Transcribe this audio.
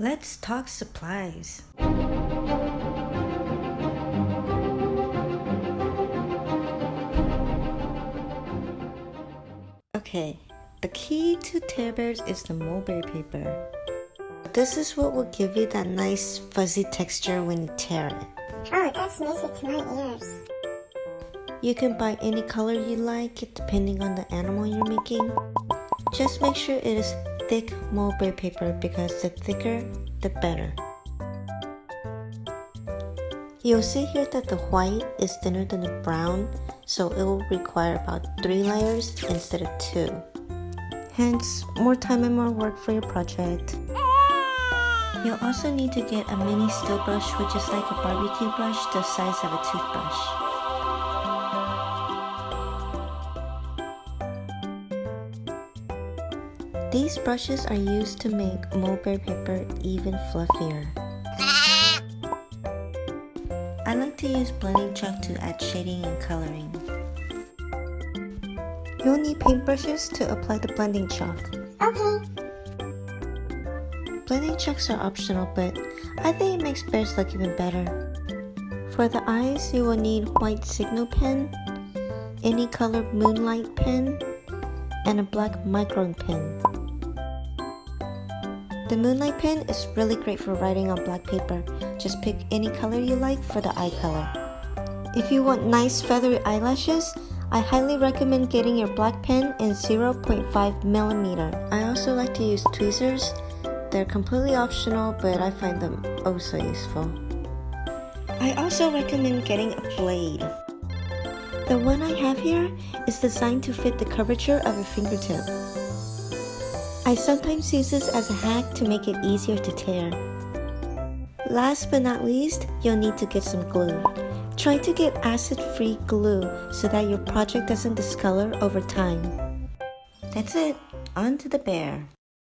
Let's talk supplies. Okay, the key to tear bears is the mulberry paper. This is what will give you that nice fuzzy texture when you tear it. Oh, that's music to my ears. You can buy any color you like depending on the animal you're making. Just make sure it is thick mulberry paper because the thicker, the better. You'll see here that the white is thinner than the brown, so it will require about 3 layers instead of 2. Hence, more time and more work for your project. You'll also need to get a mini steel brush, which is like a barbecue brush the size of a toothbrush. These brushes are used to make mulberry paper even fluffier. I like to use blending chalk to add shading and coloring. You'll need paintbrushes to apply the blending chalk. Okay. Blending chalks are optional, but I think it makes bears look even better. For the eyes, you will need white signal pen, any color moonlight pen, and a black micron pen. The moonlight pen is really great for writing on black paper. Just pick any color you like for the eye color. If you want nice feathery eyelashes, I highly recommend getting your black pen in 0.5mm. I also like to use tweezers. They're completely optional, but I find them oh so useful. I also recommend getting a blade. The one I have here is designed to fit the curvature of your fingertip. I sometimes use this as a hack to make it easier to tear. Last but not least, you'll need to get some glue. Try to get acid-free glue so that your project doesn't discolor over time. That's it, on to the bear.